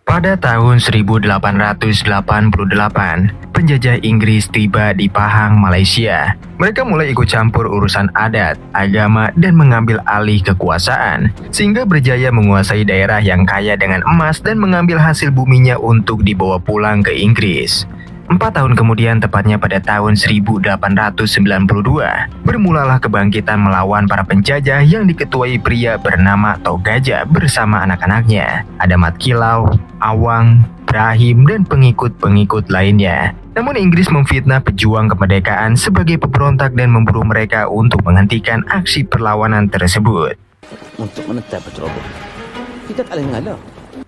Pada tahun 1888, penjajah Inggris tiba di Pahang, Malaysia. Mereka mulai ikut campur urusan adat, agama, dan mengambil alih kekuasaan, sehingga berjaya menguasai daerah yang kaya dengan emas dan mengambil hasil buminya untuk dibawa pulang ke Inggris. 4 tahun kemudian, tepatnya pada tahun 1892, bermulalah kebangkitan melawan para penjajah yang diketuai pria bernama Tok Gajah bersama anak-anaknya. Ada Mat Kilau, Awang, Brahim, dan pengikut-pengikut lainnya. Namun Inggris memfitnah pejuang kemerdekaan sebagai pemberontak dan memburu mereka untuk menghentikan aksi perlawanan tersebut. Untuk menetap berceroboh, kita tak boleh mengalah.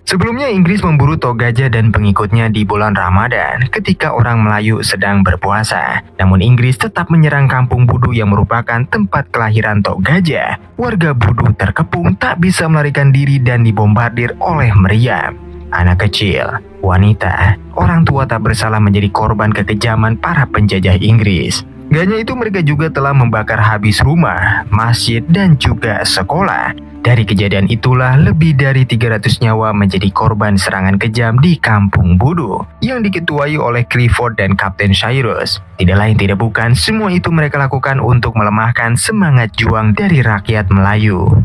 Sebelumnya Inggris memburu Tok Gajah dan pengikutnya di bulan Ramadan ketika orang Melayu sedang berpuasa. Namun Inggris tetap menyerang kampung Budu yang merupakan tempat kelahiran Tok Gajah. Warga Budu terkepung tak bisa melarikan diri dan dibombardir oleh meriam. Anak kecil, wanita, orang tua tak bersalah menjadi korban kekejaman para penjajah Inggris. Gak hanya itu, mereka juga telah membakar habis rumah, masjid, dan juga sekolah. Dari kejadian itulah lebih dari 300 nyawa menjadi korban serangan kejam di kampung Budu yang diketuai oleh Clifford dan Kapten Cyrus. Tidak lain tidak bukan, semua itu mereka lakukan untuk melemahkan semangat juang dari rakyat Melayu.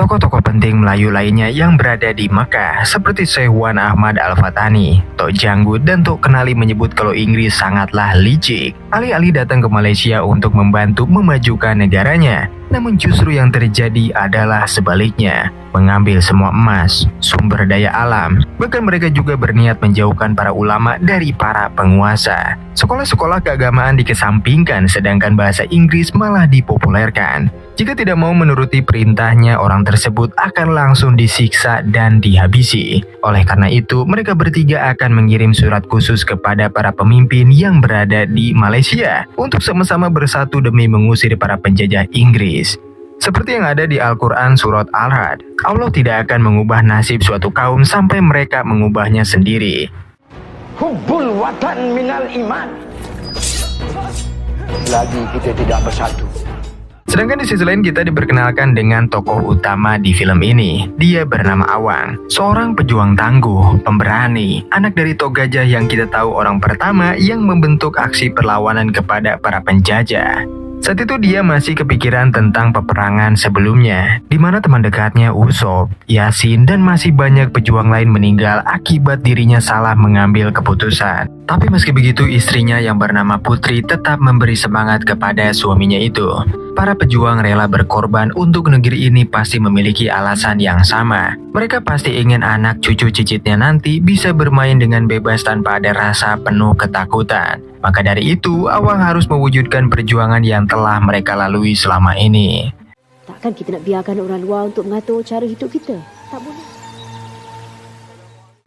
Tokoh-tokoh penting Melayu lainnya yang berada di Mekah seperti Syekh Wan Ahmad Al-Fatani, Tok Janggut, dan Tok Kenali menyebut kalau Inggris sangatlah licik. Alih-alih datang ke Malaysia untuk membantu memajukan negaranya, namun justru yang terjadi adalah sebaliknya, mengambil semua emas, sumber daya alam. Bahkan mereka juga berniat menjauhkan para ulama dari para penguasa. Sekolah-sekolah keagamaan dikesampingkan, sedangkan bahasa Inggris malah dipopulerkan. Jika tidak mau menuruti perintahnya, orang tersebut akan langsung disiksa dan dihabisi. Oleh karena itu, mereka bertiga akan mengirim surat khusus kepada para pemimpin yang berada di Malaysia untuk sama-sama bersatu demi mengusir para penjajah Inggris. Seperti yang ada di Al-Quran surat Al-Ra'd, Allah tidak akan mengubah nasib suatu kaum sampai mereka mengubahnya sendiri. Hubbul watan minal iman. Lagi kita tidak bersatu. Sedangkan di sisi lain kita diperkenalkan dengan tokoh utama di film ini. Dia bernama Awang, seorang pejuang tangguh, pemberani, anak dari Tok Gajah yang kita tahu orang pertama yang membentuk aksi perlawanan kepada para penjajah. Saat itu dia masih kepikiran tentang peperangan sebelumnya, di mana teman dekatnya Usop, Yasin, dan masih banyak pejuang lain meninggal akibat dirinya salah mengambil keputusan. Tapi meski begitu, istrinya yang bernama Putri tetap memberi semangat kepada suaminya itu. Para pejuang rela berkorban untuk negeri ini pasti memiliki alasan yang sama. Mereka pasti ingin anak cucu cicitnya nanti bisa bermain dengan bebas tanpa ada rasa penuh ketakutan. Maka dari itu, Awang harus mewujudkan perjuangan yang telah mereka lalui selama ini. Takkan kita nak biarkan orang luar untuk mengatur cara hidup kita? Tak boleh.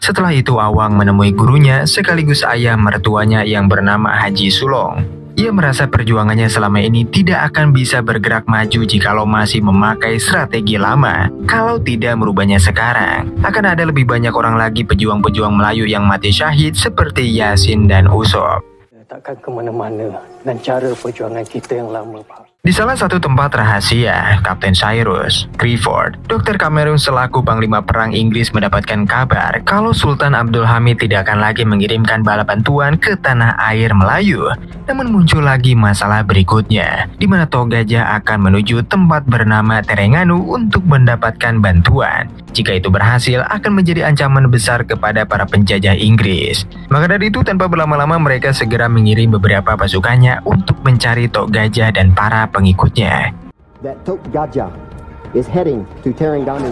Setelah itu, Awang menemui gurunya sekaligus ayah mertuanya yang bernama Haji Sulong. Ia merasa perjuangannya selama ini tidak akan bisa bergerak maju jikalau masih memakai strategi lama. Kalau tidak merubahnya sekarang, akan ada lebih banyak orang lagi pejuang-pejuang Melayu yang mati syahid seperti Yasin dan Usop. Takkan ke mana-mana dengan cara perjuangan kita yang lama, Pak. Di salah satu tempat rahasia, Kapten Cyrus, Clifford, Dr. Cameron selaku Panglima Perang Inggris mendapatkan kabar kalau Sultan Abdul Hamid tidak akan lagi mengirimkan bala bantuan ke tanah air Melayu. Namun muncul lagi masalah berikutnya, di mana Tok Gajah akan menuju tempat bernama Terengganu untuk mendapatkan bantuan. Jika itu berhasil, akan menjadi ancaman besar kepada para penjajah Inggris. Maka dari itu, tanpa berlama-lama mereka segera mengirim beberapa pasukannya untuk mencari Tok Gajah dan para pengikutnya. That Tok Gajah is heading to Terengganu.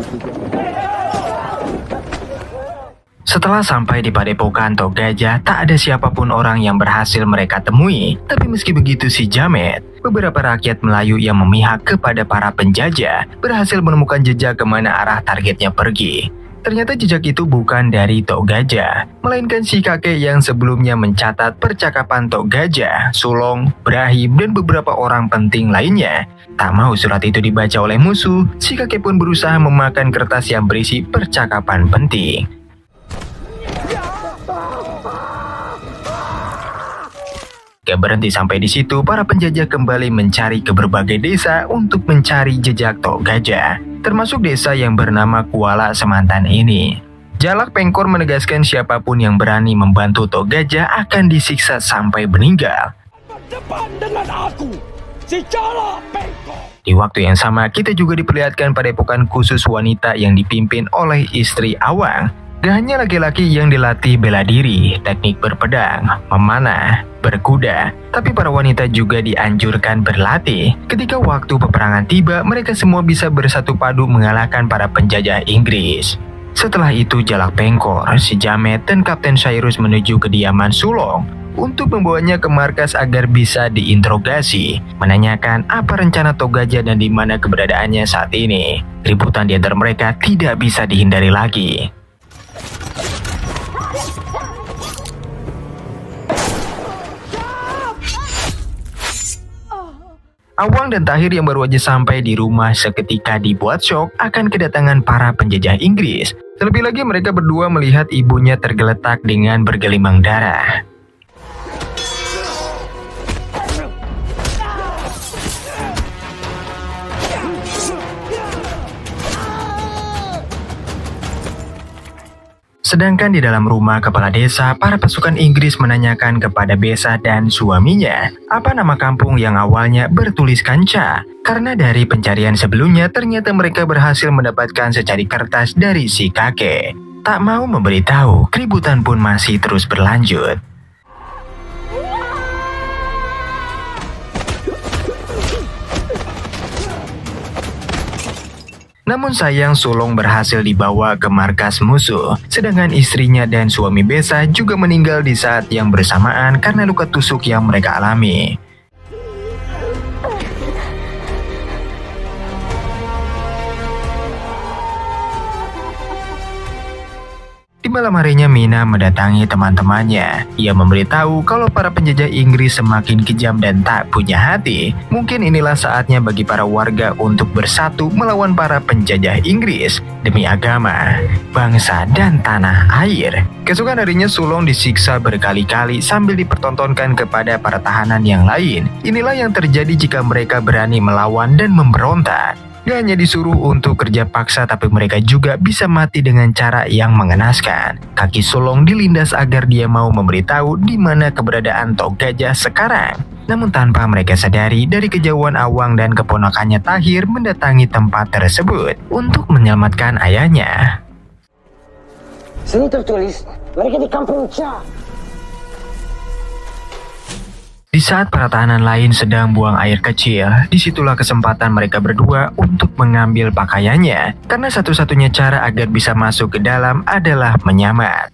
Setelah sampai di padepokan Tok Gajah, tak ada siapapun orang yang berhasil mereka temui. Tapi meski begitu, si Jamet, beberapa rakyat Melayu yang memihak kepada para penjajah, berhasil menemukan jejak kemana arah targetnya pergi. Ternyata jejak itu bukan dari Tok Gajah, melainkan si kakek yang sebelumnya mencatat percakapan Tok Gajah, Sulong, Brahim, dan beberapa orang penting lainnya. Tak mau surat itu dibaca oleh musuh, si kakek pun berusaha memakan kertas yang berisi percakapan penting. Gak berhenti sampai di situ, para penjajah kembali mencari ke berbagai desa untuk mencari jejak Tok Gajah, termasuk desa yang bernama Kuala Semantan ini. Jalak Pengkor menegaskan siapapun yang berani membantu Tok Gajah akan disiksa sampai meninggal. Berdepan dengan aku, si Jalak Pengkor. Di waktu yang sama, kita juga diperlihatkan padepokan khusus wanita yang dipimpin oleh istri Awang. Gak hanya laki-laki yang dilatih bela diri, teknik berpedang, memanah, berkuda, tapi para wanita juga dianjurkan berlatih. Ketika waktu peperangan tiba, mereka semua bisa bersatu padu mengalahkan para penjajah Inggris. Setelah itu, Jalak Pengkor, si Jamet, dan Kapten Cyrus menuju kediaman Sulong untuk membawanya ke markas agar bisa diinterogasi, menanyakan apa rencana Tok Gajah dan di mana keberadaannya saat ini. Ributan di antara mereka tidak bisa dihindari lagi. Awang dan Tahir yang baru aja sampai di rumah seketika dibuat syok akan kedatangan para penjajah Inggris. Terlebih lagi mereka berdua melihat ibunya tergeletak dengan bergelimang darah. Sedangkan di dalam rumah kepala desa, para pasukan Inggris menanyakan kepada Besa dan suaminya apa nama kampung yang awalnya bertuliskan Ca. Karena dari pencarian sebelumnya ternyata mereka berhasil mendapatkan secari kertas dari si kakek. Tak mau memberitahu, keributan pun masih terus berlanjut. Namun sayang Sulong berhasil dibawa ke markas musuh, sedangkan istrinya dan suami Besa juga meninggal di saat yang bersamaan karena luka tusuk yang mereka alami. Di malam harinya Mina mendatangi teman-temannya. Ia memberitahu kalau para penjajah Inggris semakin kejam dan tak punya hati. Mungkin inilah saatnya bagi para warga untuk bersatu melawan para penjajah Inggris demi agama, bangsa, dan tanah air. Keesokan harinya Sulong disiksa berkali-kali sambil dipertontonkan kepada para tahanan yang lain. Inilah yang terjadi jika mereka berani melawan dan memberontak. Gak hanya disuruh untuk kerja paksa, tapi mereka juga bisa mati dengan cara yang mengenaskan. Kaki Sulong dilindas agar dia mau memberitahu di mana keberadaan Tok Gajah sekarang. Namun tanpa mereka sadari, dari kejauhan Awang dan keponakannya Tahir mendatangi tempat tersebut untuk menyelamatkan ayahnya. Sini tertulis, mereka di kampung Ca. Di saat para tahanan lain sedang buang air kecil, disitulah kesempatan mereka berdua untuk mengambil pakaiannya, karena satu-satunya cara agar bisa masuk ke dalam adalah menyamar.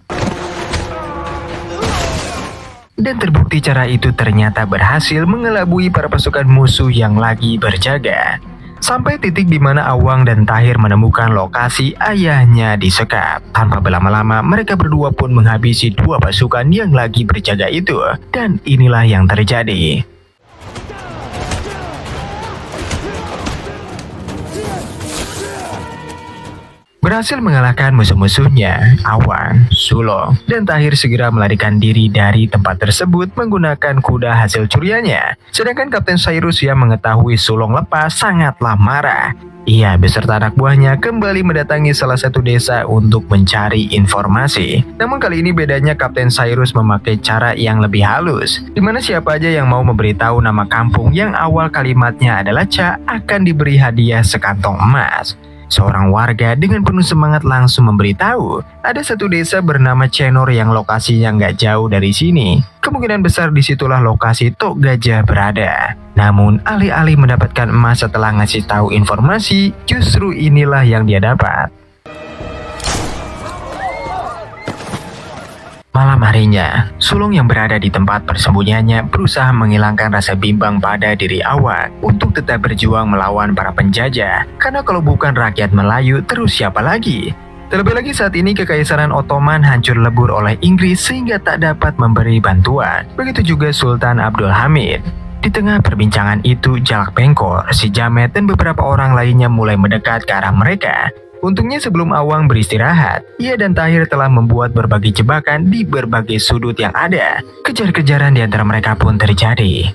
Dan terbukti cara itu ternyata berhasil mengelabui para pasukan musuh yang lagi berjaga. Sampai titik di mana Awang dan Tahir menemukan lokasi ayahnya disekap. Tanpa berlama-lama, mereka berdua pun menghabisi dua pasukan yang lagi berjaga itu. Dan inilah yang terjadi. Berhasil mengalahkan musuh-musuhnya, Awang, Sulong, dan Tahir segera melarikan diri dari tempat tersebut menggunakan kuda hasil curiannya. Sedangkan Kapten Cyrus yang mengetahui Sulong lepas sangatlah marah. Ia beserta anak buahnya kembali mendatangi salah satu desa untuk mencari informasi. Namun kali ini bedanya Kapten Cyrus memakai cara yang lebih halus, di mana siapa aja yang mau memberitahu nama kampung yang awal kalimatnya adalah Ca akan diberi hadiah sekantong emas. Seorang warga dengan penuh semangat langsung memberitahu ada satu desa bernama Cenor yang lokasinya nggak jauh dari sini. Kemungkinan besar disitulah lokasi Tok Gajah berada. Namun alih-alih mendapatkan emas setelah ngasih tahu informasi, justru inilah yang dia dapat. Malam harinya, Sulong yang berada di tempat persembunyiannya berusaha menghilangkan rasa bimbang pada diri Awang untuk tetap berjuang melawan para penjajah. Karena kalau bukan rakyat Melayu, terus siapa lagi? Terlebih lagi saat ini Kekaisaran Ottoman hancur lebur oleh Inggris sehingga tak dapat memberi bantuan. Begitu juga Sultan Abdul Hamid. Di tengah perbincangan itu, Jalak Pengkor, si Jamet, dan beberapa orang lainnya mulai mendekat ke arah mereka. Untungnya sebelum Awang beristirahat, ia dan Tahir telah membuat berbagai jebakan di berbagai sudut yang ada. Kejar-kejaran di antara mereka pun terjadi.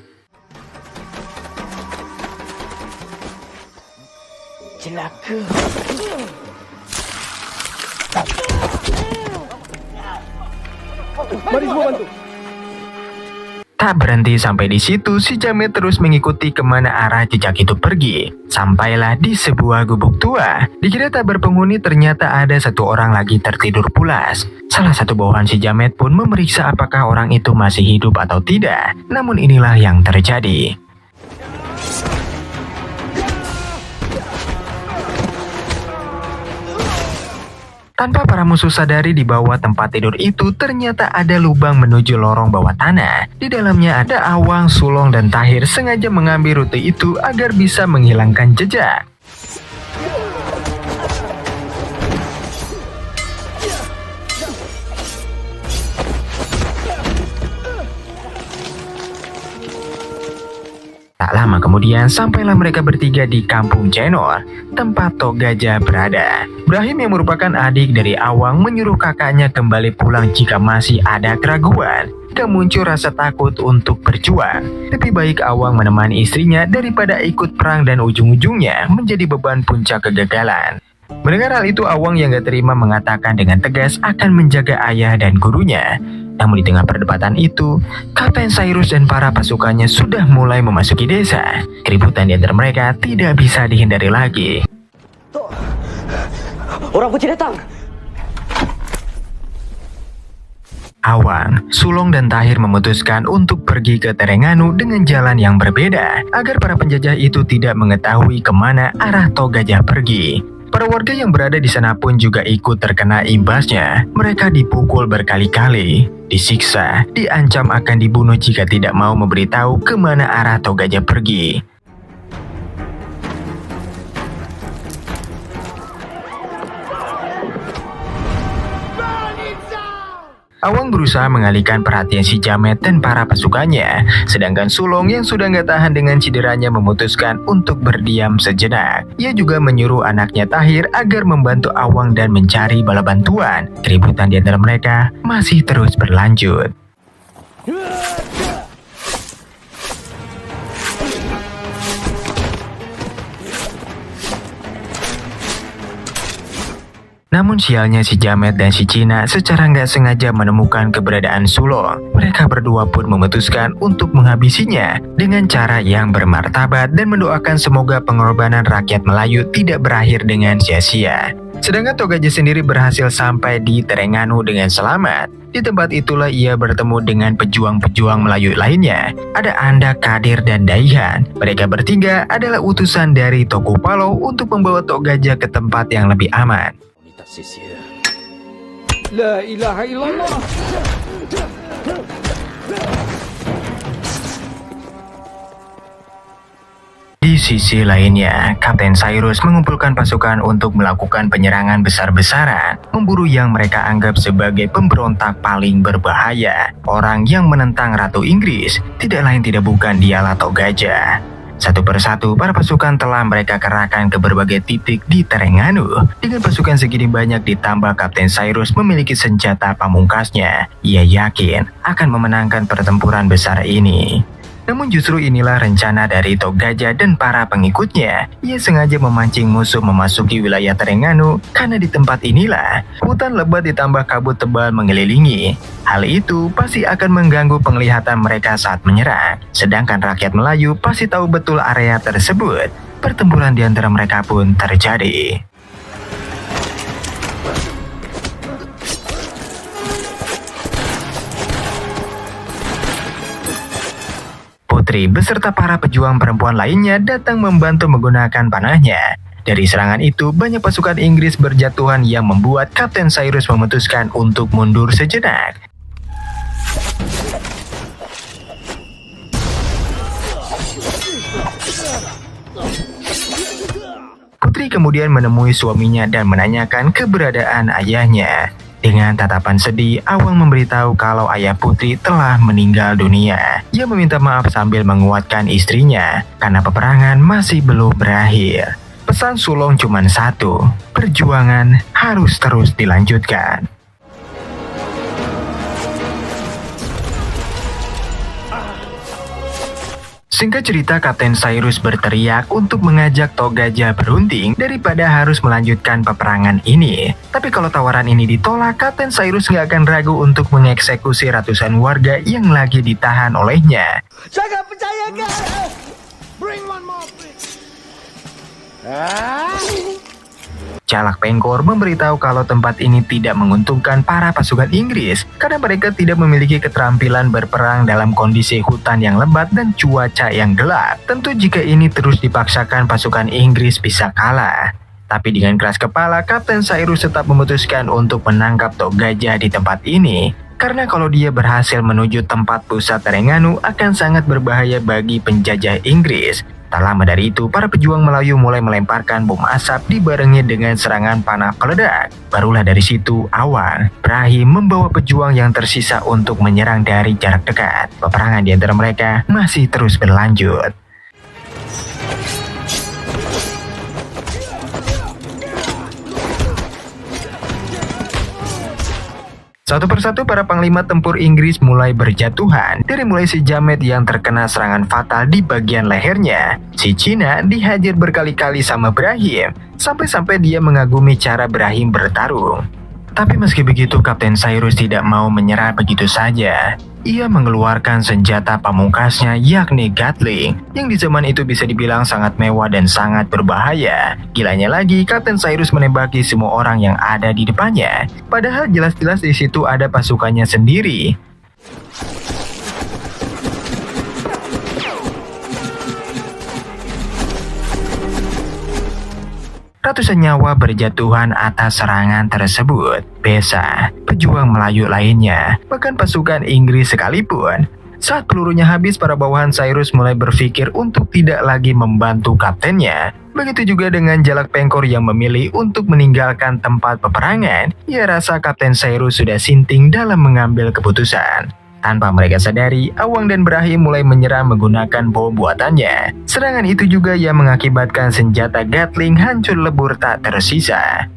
Celaka. Mari semua bantu. Tak berhenti sampai di situ, si Jamet terus mengikuti kemana arah jejak itu pergi. Sampailah di sebuah gubuk tua. Dikira tak berpenghuni, ternyata ada satu orang lagi tertidur pulas. Salah satu bawahan si Jamet pun memeriksa apakah orang itu masih hidup atau tidak. Namun inilah yang terjadi. Tanpa para musuh sadari, di bawah tempat tidur itu ternyata ada lubang menuju lorong bawah tanah. Di dalamnya ada Awang, Sulong, dan Tahir sengaja mengambil rute itu agar bisa menghilangkan jejak. Tak lama kemudian, sampailah mereka bertiga di kampung Cenor, tempat Tok Gajah berada. Brahim yang merupakan adik dari Awang menyuruh kakaknya kembali pulang jika masih ada keraguan. Jika muncul rasa takut untuk berjuang, lebih baik Awang menemani istrinya daripada ikut perang dan ujung-ujungnya menjadi beban puncak kegagalan. Mendengar hal itu, Awang yang gak terima mengatakan dengan tegas akan menjaga ayah dan gurunya. Namun di tengah perdebatan itu, Kapten Cyrus dan para pasukannya sudah mulai memasuki desa. Keributan di antara mereka tidak bisa dihindari lagi. Orang kunci datang. Awang, Sulong, dan Tahir memutuskan untuk pergi ke Terengganu dengan jalan yang berbeda agar para penjajah itu tidak mengetahui kemana arah Tok Gajah pergi. Para warga yang berada di sana pun juga ikut terkena imbasnya. Mereka dipukul berkali-kali, disiksa, diancam akan dibunuh jika tidak mau memberitahu kemana arah Tok Gajah pergi. Awang berusaha mengalihkan perhatian si Jamet dan para pasukannya, sedangkan Sulong yang sudah nggak tahan dengan cederanya memutuskan untuk berdiam sejenak. Ia juga menyuruh anaknya Tahir agar membantu Awang dan mencari bala bantuan. Keributan di antara mereka masih terus berlanjut. Namun sialnya si Jamet dan si Cina secara nggak sengaja menemukan keberadaan Sulong. Mereka berdua pun memutuskan untuk menghabisinya dengan cara yang bermartabat dan mendoakan semoga pengorbanan rakyat Melayu tidak berakhir dengan sia-sia. Sedangkan Tok Gajah sendiri berhasil sampai di Terengganu dengan selamat. Di tempat itulah ia bertemu dengan pejuang-pejuang Melayu lainnya. Ada Anda, Kadir, dan Daihan. Mereka bertiga adalah utusan dari Toku Palau untuk membawa Tok Gajah ke tempat yang lebih aman. La ilaha illallah. Di sisi lainnya, Kapten Cyrus mengumpulkan pasukan untuk melakukan penyerangan besar-besaran, memburu yang mereka anggap sebagai pemberontak paling berbahaya. Orang yang menentang Ratu Inggris, tidak lain tidak bukan dialah Tok Gajah. Satu persatu, para pasukan telah mereka kerahkan ke berbagai titik di Terengganu. Dengan pasukan segini banyak ditambah Kapten Cyrus memiliki senjata pamungkasnya, ia yakin akan memenangkan pertempuran besar ini. Namun justru inilah rencana dari Tok Gajah dan para pengikutnya. Ia sengaja memancing musuh memasuki wilayah Terengganu karena di tempat inilah hutan lebat ditambah kabut tebal mengelilingi. Hal itu pasti akan mengganggu penglihatan mereka saat menyerang. Sedangkan rakyat Melayu pasti tahu betul area tersebut. Pertempuran di antara mereka pun terjadi. Putri beserta para pejuang perempuan lainnya datang membantu menggunakan panahnya. Dari serangan itu, banyak pasukan Inggris berjatuhan yang membuat Kapten Cyrus memutuskan untuk mundur sejenak. Putri kemudian menemui suaminya dan menanyakan keberadaan ayahnya. Dengan tatapan sedih, Awang memberitahu kalau ayah Putri telah meninggal dunia. Ia meminta maaf sambil menguatkan istrinya karena peperangan masih belum berakhir. Pesan sulung cuma satu, perjuangan harus terus dilanjutkan. Singkat cerita, Kapten Cyrus berteriak untuk mengajak Togaja berunding daripada harus melanjutkan peperangan ini. Tapi kalau tawaran ini ditolak, Kapten Cyrus nggak akan ragu untuk mengeksekusi ratusan warga yang lagi ditahan olehnya. Saya nggak percaya, guys. Bring one more, please. Jalak Pengkor memberitahu kalau tempat ini tidak menguntungkan para pasukan Inggris karena mereka tidak memiliki keterampilan berperang dalam kondisi hutan yang lebat dan cuaca yang gelap. Tentu jika ini terus dipaksakan, pasukan Inggris bisa kalah. Tapi dengan keras kepala, Kapten Cyrus tetap memutuskan untuk menangkap Togaja di tempat ini. Karena kalau dia berhasil menuju tempat pusat Terengganu akan sangat berbahaya bagi penjajah Inggris. Tak lama dari itu, para pejuang Melayu mulai melemparkan bom asap dibarengi dengan serangan panah peledak. Barulah dari situ awal Brahim membawa pejuang yang tersisa untuk menyerang dari jarak dekat. Peperangan di antara mereka masih terus berlanjut. Satu persatu para panglima tempur Inggris mulai berjatuhan. Dari mulai si Jamet yang terkena serangan fatal di bagian lehernya, si Cina dihajar berkali-kali sama Brahim, sampai-sampai dia mengagumi cara Brahim bertarung. Tapi meski begitu, Kapten Cyrus tidak mau menyerah begitu saja. Ia mengeluarkan senjata pamungkasnya, yakni Gatling, yang di zaman itu bisa dibilang sangat mewah dan sangat berbahaya. Gilanya lagi, Kapten Cyrus menembaki semua orang yang ada di depannya. Padahal jelas-jelas di situ ada pasukannya sendiri. Ratusan nyawa berjatuhan atas serangan tersebut. Besa, pejuang Melayu lainnya, bahkan pasukan Inggris sekalipun. Saat pelurunya habis, para bawahan Cyrus mulai berpikir untuk tidak lagi membantu kaptennya. Begitu juga dengan Jalak Pengkor yang memilih untuk meninggalkan tempat peperangan. Ia rasa Kapten Cyrus sudah sinting dalam mengambil keputusan. Tanpa mereka sadari, Awang dan Brahim mulai menyerang menggunakan bom buatannya. Serangan itu juga yang mengakibatkan senjata Gatling hancur lebur tak tersisa.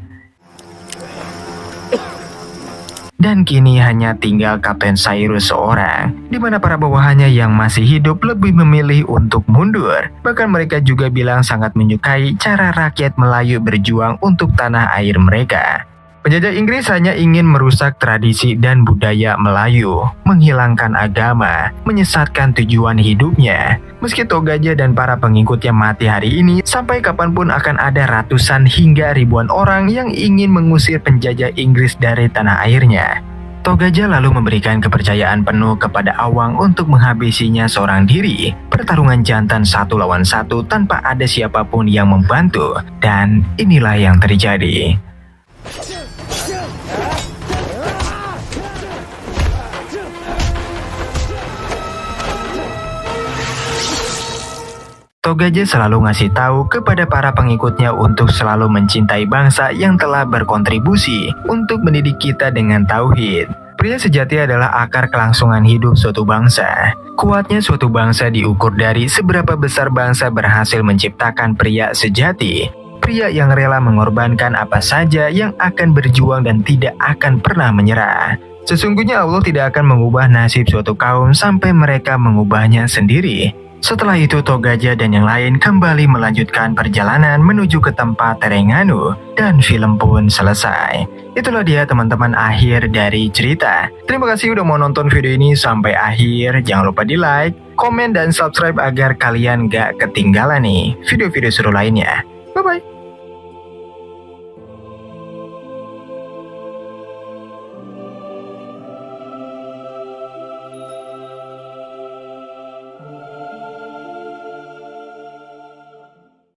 Dan kini hanya tinggal Kapten Cyrus seorang, di mana para bawahannya yang masih hidup lebih memilih untuk mundur. Bahkan mereka juga bilang sangat menyukai cara rakyat Melayu berjuang untuk tanah air mereka. Penjajah Inggris hanya ingin merusak tradisi dan budaya Melayu, menghilangkan agama, menyesatkan tujuan hidupnya. Meski Togaja dan para pengikutnya mati hari ini, sampai kapanpun akan ada ratusan hingga ribuan orang yang ingin mengusir penjajah Inggris dari tanah airnya. Togaja lalu memberikan kepercayaan penuh kepada Awang untuk menghabisinya seorang diri. Pertarungan jantan 1 lawan 1 tanpa ada siapapun yang membantu. Dan inilah yang terjadi. Togaja selalu ngasih tahu kepada para pengikutnya untuk selalu mencintai bangsa yang telah berkontribusi untuk mendidik kita dengan tauhid. Pria sejati adalah akar kelangsungan hidup suatu bangsa. Kuatnya suatu bangsa diukur dari seberapa besar bangsa berhasil menciptakan pria sejati. Pria yang rela mengorbankan apa saja, yang akan berjuang dan tidak akan pernah menyerah. Sesungguhnya Allah tidak akan mengubah nasib suatu kaum sampai mereka mengubahnya sendiri. Setelah itu Togaja dan yang lain kembali melanjutkan perjalanan menuju ke tempat Terengganu dan film pun selesai. Itulah dia teman-teman akhir dari cerita. Terima kasih udah mau nonton video ini sampai akhir. Jangan lupa di like, komen, dan subscribe agar kalian gak ketinggalan nih video-video seru lainnya. Bye-bye.